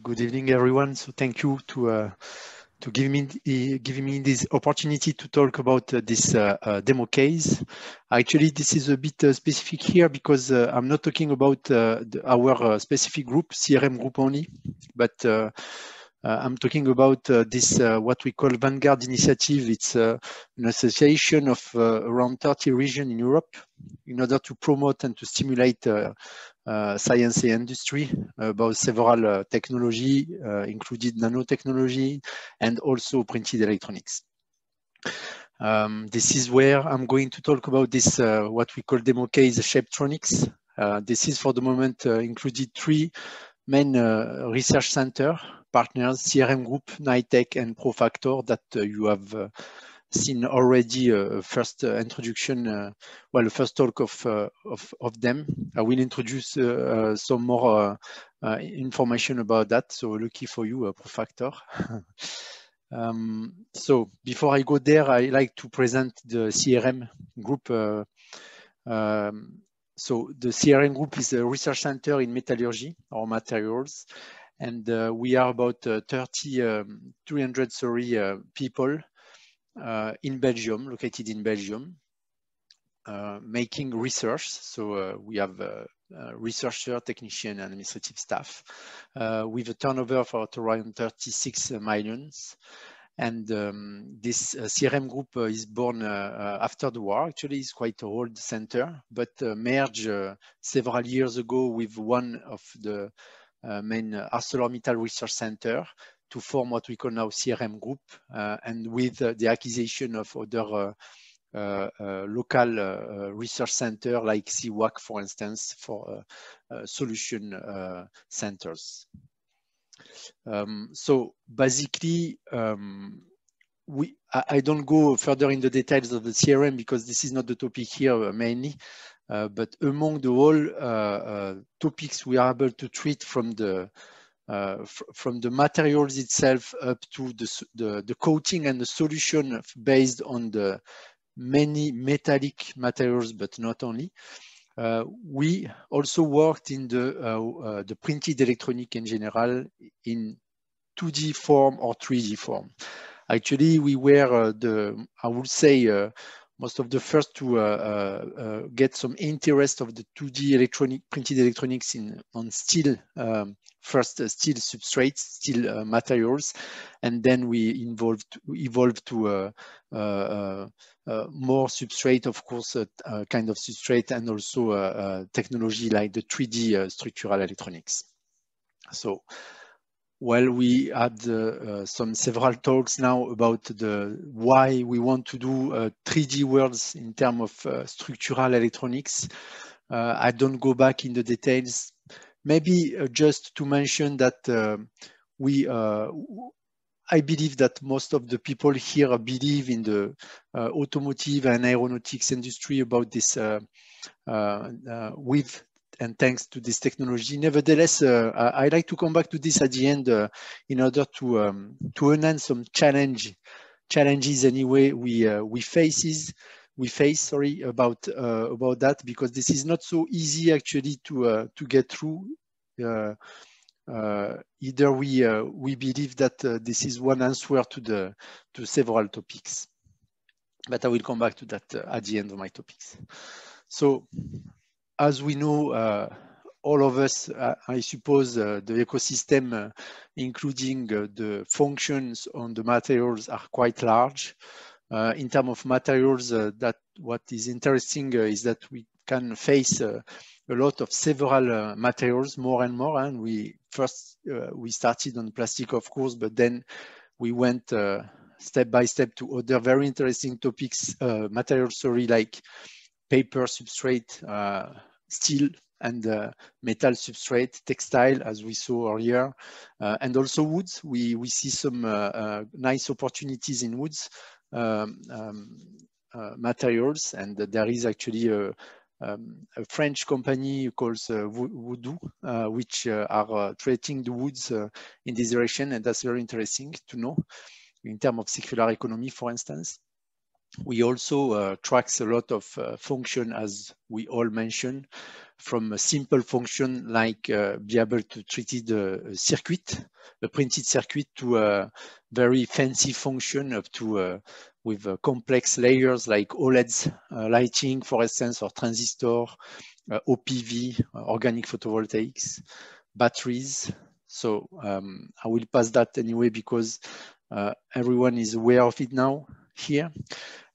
Good evening, everyone. So thank you to give me this opportunity to talk about this demo case. Actually, this is a bit specific here because I'm not talking about our specific group, CRM group only, but I'm talking about this what we call Vanguard Initiative. It's an association of around 30 regions in Europe in order to promote and to stimulate science and industry about several technology, included nanotechnology and also printed electronics. This is where I'm going to talk about this, what we call demo case Shapetronics. This is for the moment included 3 main research center partners, CRM Group, Nitec, and Profactor that you have seen already first introduction, well, the first talk of them. I will introduce some more information about that. So lucky for you, Profactor. So before I go there, I like to present the CRM group. So the CRM group is a research center in metallurgy or materials, and we are about 300 people in Belgium, located in Belgium, making research. So we have researcher, technician, and administrative staff with a turnover of around 36 millions. And this CRM group is born after the war. Actually, it's quite an old center, but merged several years ago with one of the main ArcelorMittal research center to form what we call now CRM group, and with the acquisition of other local research center like CWAC, for instance, for solution centers. So basically, I don't go further in the details of the CRM because this is not the topic here mainly, but among the whole topics we are able to treat from the materials itself up to the coating and the solution based on the many metallic materials, but not only. We also worked in the printed electronic in general in 2D form or 3D form. Actually, we were I would say, most of the first to get some interest of the 2D printed electronics on steel, first steel substrates, steel materials, and then we evolved to more substrate, of course, kind of substrate, and also technology like the 3D structural electronics. So, well, we had several talks now about why we want to do 3D worlds in terms of structural electronics. I don't go back in the details. Maybe just to mention that I believe that most of the people here believe in the automotive and aeronautics industry about this with and thanks to this technology. Nevertheless, I like to come back to this at the end in order to enhance some challenges anyway we face about that, because this is not so easy actually to get through. Either we believe that this is one answer to several topics, but I will come back to that at the end of my topics. So, as we know, all of us, I suppose, the ecosystem, including the functions on the materials, are quite large. In terms of materials, that what is interesting is that we can face a lot of several materials, more and more. And we started on plastic, of course, but then we went step by step to other very interesting topics, materials, like paper substrate, steel and metal substrate, textile, as we saw earlier, and also woods. We see some nice opportunities in woods materials, and there is actually a French company called Voodoo, which are treating the woods in this direction, and that's very interesting to know in terms of circular economy, for instance. We also tracks a lot of function, as we all mentioned, from a simple function like be able to treat the circuit, a printed circuit, to a very fancy function up to with complex layers like OLEDs lighting, for instance, or transistor, OPV, organic photovoltaics, batteries. So I will pass that anyway because everyone is aware of it now here.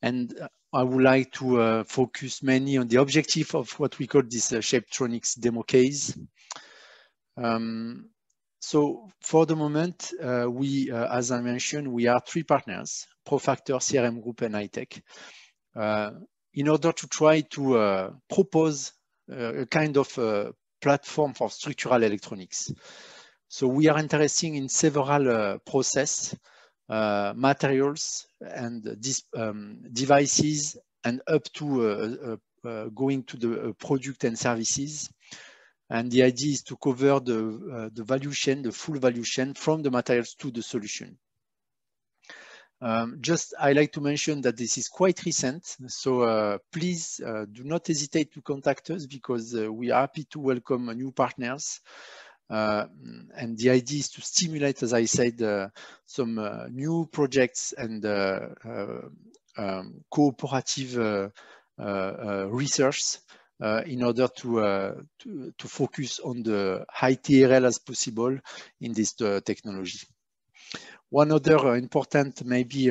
And I would like to focus mainly on the objective of what we call this Shapetronics demo case. So for the moment, as I mentioned, we are 3 partners, Profactor, CRM Group, and Hightech, in order to try to propose a kind of platform for structural electronics. So we are interested in several process, materials, and these devices, and up to going to the product and services. And the idea is to cover the value chain, the full value chain, from the materials to the solution. Just I like to mention that this is quite recent, so please do not hesitate to contact us, because we are happy to welcome new partners. And the idea is to stimulate, as I said, some new projects and cooperative research in order to focus on the high TRL as possible in this technology. One other important maybe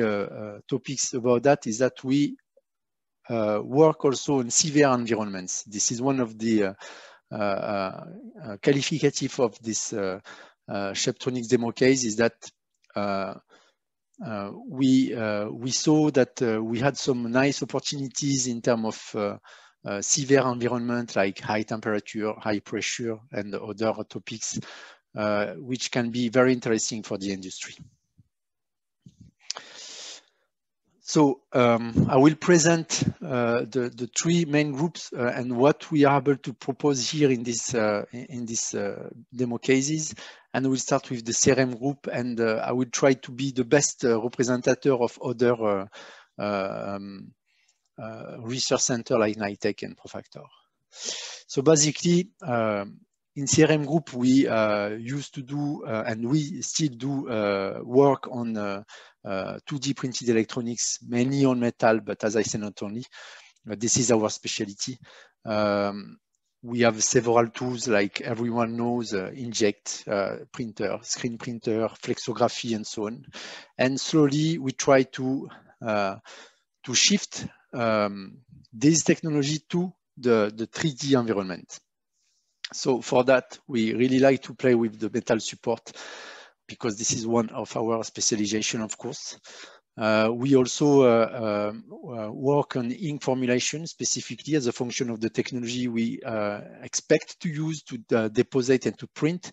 topics about that is that we work also in severe environments. This is one of the qualificative of this Shapetronics demo case, is that we saw that we had some nice opportunities in terms of severe environment like high temperature, high pressure, and other topics which can be very interesting for the industry. So I will present the 3 main groups and what we are able to propose here in this demo cases. And we'll start with the CRM group, and I will try to be the best representative of other research center like Hightech and Profactor. So basically, in CRM group, we used to do and we still do work on 2D printed electronics, mainly on metal, but as I said, not only. This is our specialty. We have several tools, like everyone knows, Inject printer, screen printer, flexography, and so on. And slowly we try to shift this technology to the 3D environment. So for that, we really like to play with the metal support, because this is one of our specialization, of course. We also work on ink formulation, specifically as a function of the technology we expect to use to deposit and to print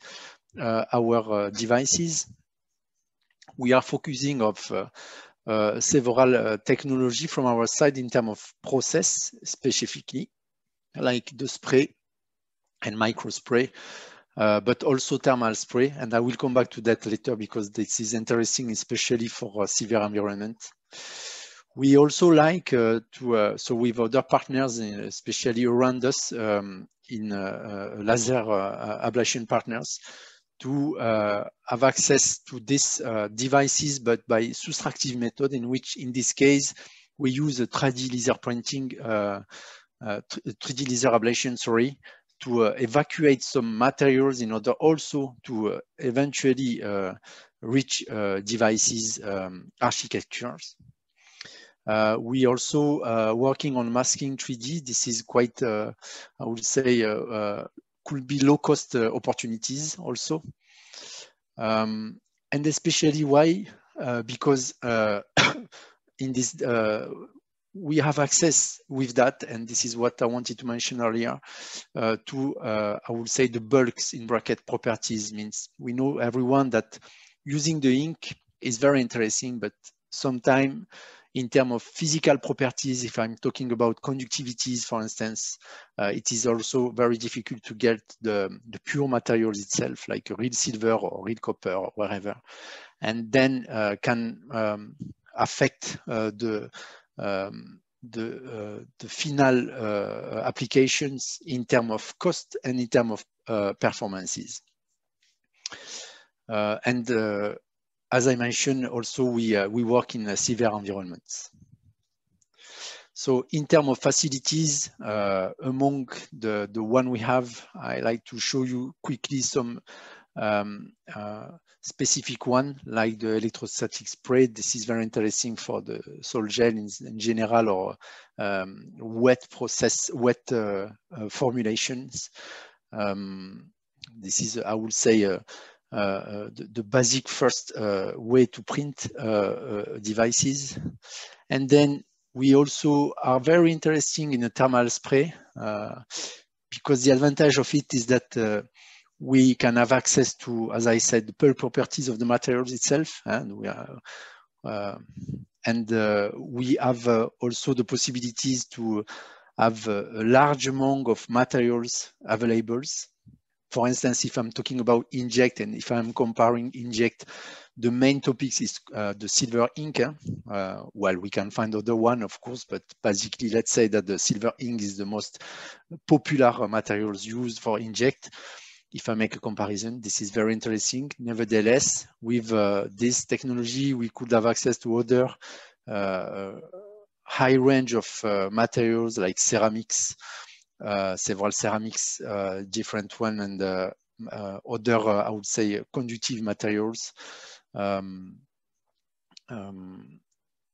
our devices. We are focusing of several technology from our side in terms of process, specifically, like the spray and micro spray, but also thermal spray. And I will come back to that later, because this is interesting, especially for severe environment. We also like so with other partners, especially around us, in laser ablation partners, to have access to these devices, but by subtractive method, in which, in this case, we use a 3D laser printing, 3D laser ablation, sorry, to evacuate some materials in order also to eventually reach devices architectures. We also working on masking 3D. This is quite, I would say, could be low-cost opportunities also. And especially why? Because in this, we have access with that, and this is what I wanted to mention earlier, to, I would say, the bulks in bracket properties. Means we know everyone that using the ink is very interesting, but sometimes in terms of physical properties, if I'm talking about conductivities, for instance, it is also very difficult to get the pure materials itself, like real silver or real copper or wherever, and then can affect the the final applications in terms of cost and in terms of performances. As I mentioned, also we work in severe environments. So in terms of facilities, among the one we have, I like to show you quickly some specific one, like the electrostatic spray. This is very interesting for the sol gel in general, or wet process, wet formulations. This is, I would say, the basic first way to print devices. And then we also are very interesting in a thermal spray because the advantage of it is that we can have access to, as I said, the pulp properties of the materials itself, and we have also the possibilities to have a large amount of materials available. For instance, if I'm talking about inject, and if I'm comparing inject, the main topics is the silver ink. Well, we can find other one, of course, but basically, let's say that the silver ink is the most popular materials used for inject. If I make a comparison, this is very interesting. Nevertheless, with this technology, we could have access to other high range of materials like ceramics, several ceramics, different one, and other, I would say, conductive materials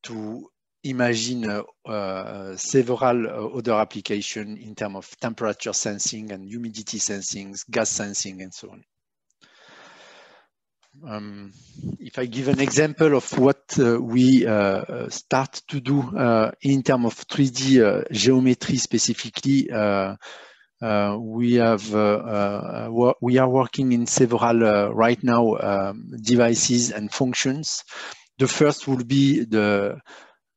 to imagine several other applications in terms of temperature sensing and humidity sensing, gas sensing, and so on. If I give an example of what we start to do in terms of 3D geometry specifically, we are working in several right now devices and functions. The first will be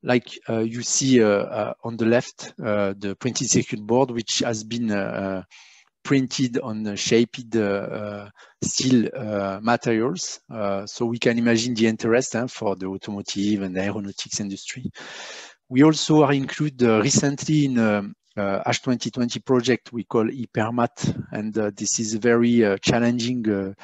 like you see on the left, the printed circuit board, which has been printed on shaped steel materials. So we can imagine the interest for the automotive and the aeronautics industry. We also are included recently in ASH 2020 project we call Hypermat, and this is a very challenging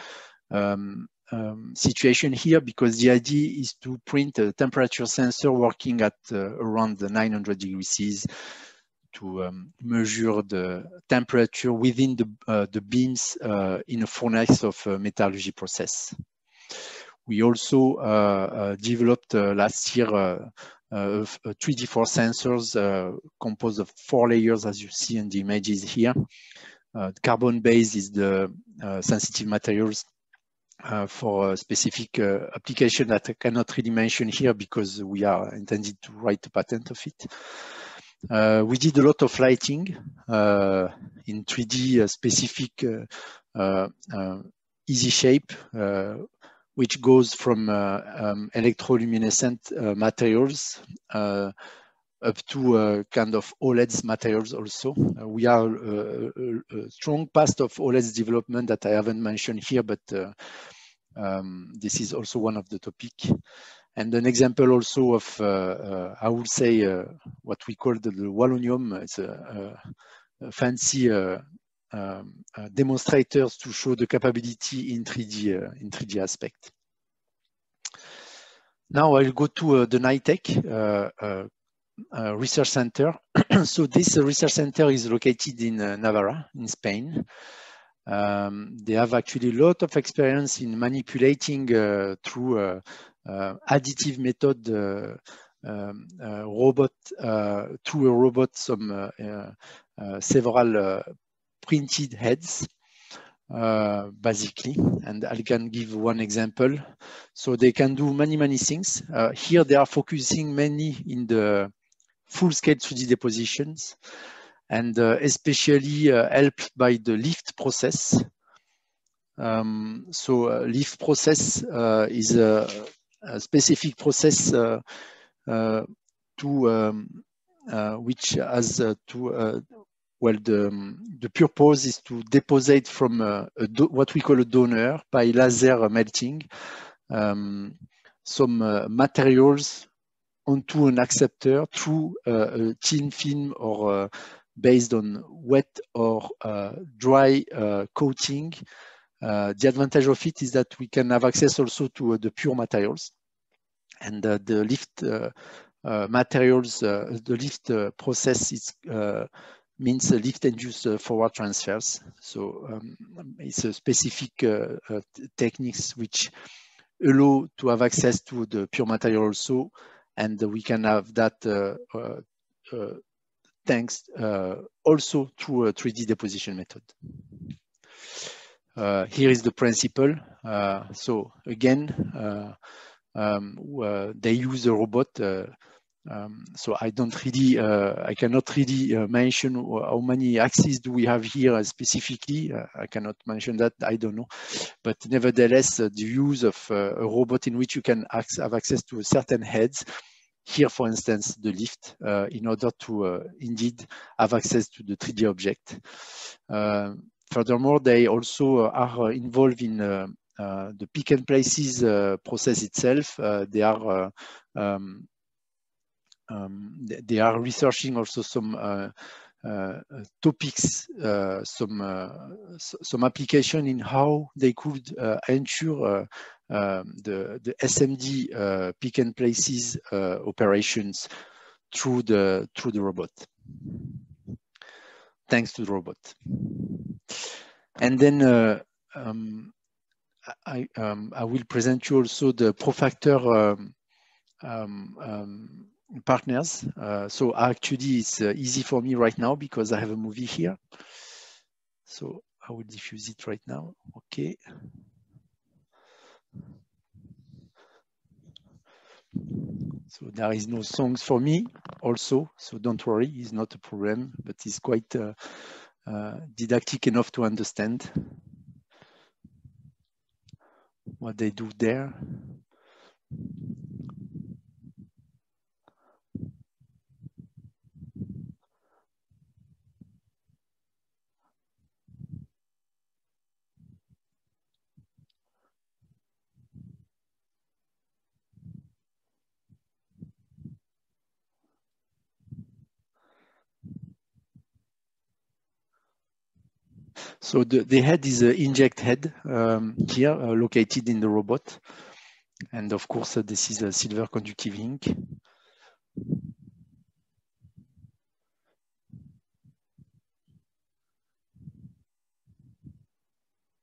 situation here, because the idea is to print a temperature sensor working at around the 900 degrees Celsius to measure the temperature within the beams in a furnace of a metallurgy process. We also developed last year 3D4 sensors composed of 4 layers, as you see in the images here. Carbon-based is the sensitive materials for a specific application that I cannot really mention here because we are intended to write a patent of it. We did a lot of lighting in 3D specific easy shape, which goes from electroluminescent materials up to kind of OLEDs materials also. We are a strong past of OLEDs development that I haven't mentioned here, but this is also one of the topic. And an example also of, I would say, what we call the Wallonium. It's a fancy demonstrators to show the capability in 3D aspect. Now I'll go to the NITEC research center. So this research center is located in Navarra, in Spain. They have actually a lot of experience in manipulating through additive method robot through a robot some several printed heads basically, and I can give one example. So they can do many things. Here they are focusing mainly in the full-scale 3D depositions, and especially helped by the lift process. Lift process is a specific process which has well, the purpose is to deposit from what we call a donor by laser melting some materials onto an acceptor through a thin film or based on wet or dry coating. The advantage of it is that we can have access also to the pure materials, and the lift materials, the lift process is means lift-induced forward transfers. So it's a specific techniques which allow to have access to the pure material also, and we can have that thanks also through a 3D deposition method. Here is the principle. So again, they use a robot. So I cannot really mention how many axes do we have here specifically. I cannot mention that, I don't know. But nevertheless, the use of a robot in which you can have access to certain heads, here, for instance, the lift, in order to indeed have access to the 3D object. Furthermore, they also are involved in the pick and places process itself. They are researching also some topics, some application in how they could ensure the SMD pick and places operations through the robot, thanks to the robot. And then I will present you also the ProFactor partners. So actually it's easy for me right now because I have a movie here. So I will diffuse it right now. Okay. So there is no songs for me also, so don't worry, it's not a problem, but it's quite didactic enough to understand what they do there. So the head is an inject head here, located in the robot. And of course, this is a silver conductive ink.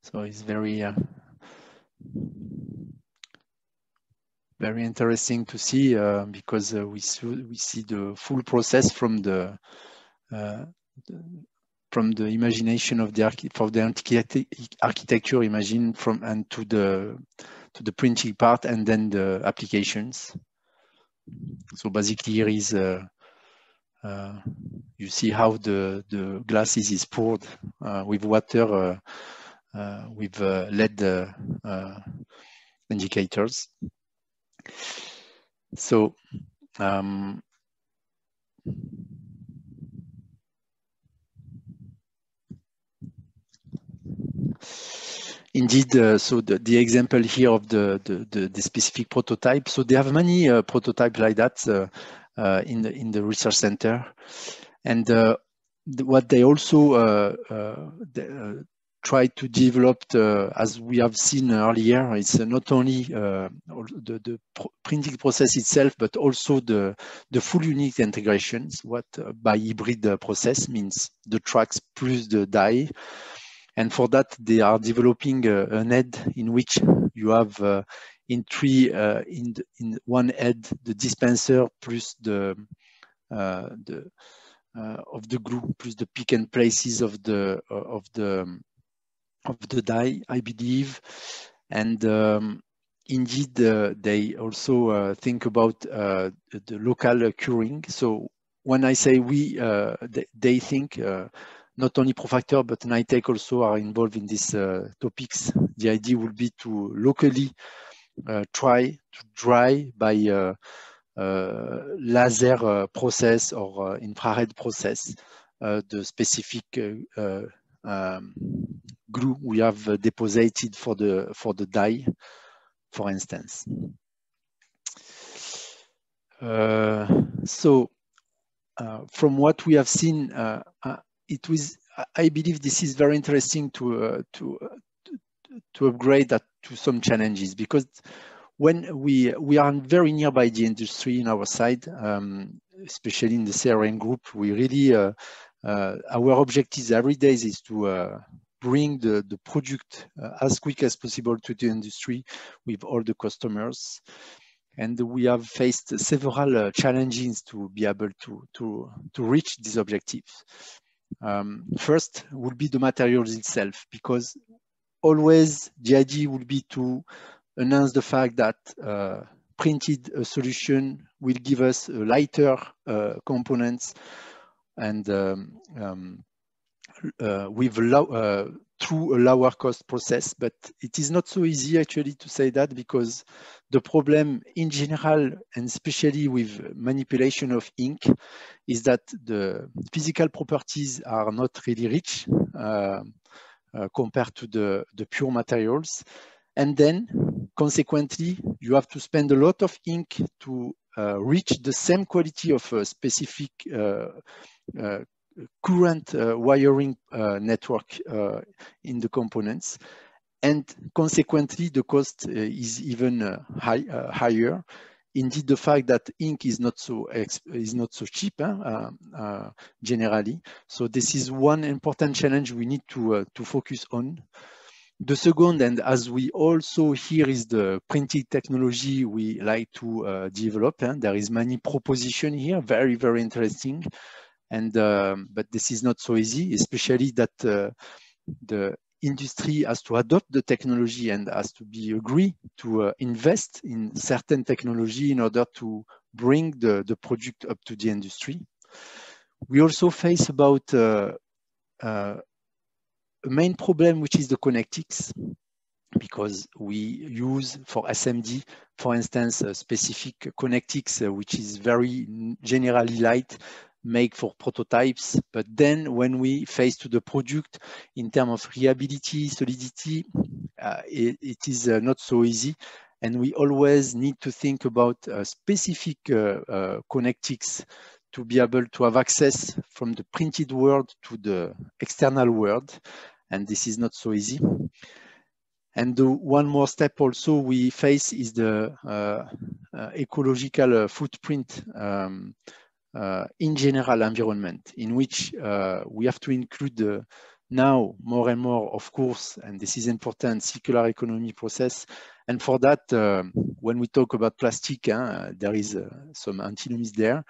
So it's very interesting to see because we see the full process from the imagination of the architecture, imagine from and to the printing part, and then the applications. So basically, here is you see how the glasses is poured with water with LED indicators. So indeed, so the example here of the specific prototype. So they have many prototypes like that in the research center, and what they also try to develop, as we have seen earlier, it's not only the printing process itself, but also the full unit integrations. What by hybrid process means the tracks plus the die. And for that, they are developing an head in which you have in one head the dispenser plus the of the glue plus the pick and places of the die, I believe. And indeed, they also think about the local curing. So when I say we, they think not only ProFactor, but Nitec also are involved in these topics. The idea would be to locally try to dry by laser process or infrared process the specific glue we have deposited for the die, for instance. So from what we have seen, it was. I believe this is very interesting to upgrade that to some challenges, because when we are very nearby the industry in our side, especially in the CRM group, we really our objectives every day is to bring the product as quick as possible to the industry with all the customers. And we have faced several challenges to be able to reach these objectives. First would be the materials itself, because always the idea would be to announce the fact that printed solution will give us lighter components and with through a lower cost process. But it is not so easy actually to say that, because the problem in general, and especially with manipulation of ink, is that the physical properties are not really rich compared to the pure materials. And then consequently, you have to spend a lot of ink to reach the same quality of a specific current wiring network in the components. And consequently, the cost is even higher. Indeed, the fact that ink is not so cheap generally. So this is one important challenge we need to focus on. The second, and as we also here, is the printing technology we like to develop. There is many proposition here, very, very interesting. And but this is not so easy, especially that the industry has to adopt the technology and has to be agree to invest in certain technology in order to bring the product up to the industry. We also face about a main problem, which is the connectics, because we use for SMD, for instance, a specific connectics, which is very generally light, make for prototypes. But then when we face to the product in terms of reliability, solidity, it is not so easy. And we always need to think about specific connectics to be able to have access from the printed world to the external world. And this is not so easy. And the one more step also we face is the ecological footprint in general environment, in which we have to include now more and more, of course, and this is important, circular economy process. And for that, when we talk about plastic, there is some antinomies there.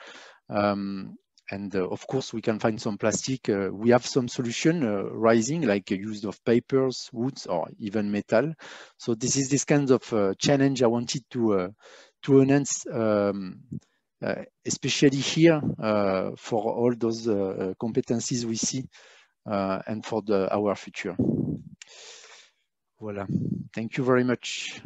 And of course, we can find some plastic. We have some solution rising, like use of papers, woods, or even metal. So this is this kind of challenge I wanted to enhance, especially here for all those competencies we see and for our future. Voilà. Thank you very much.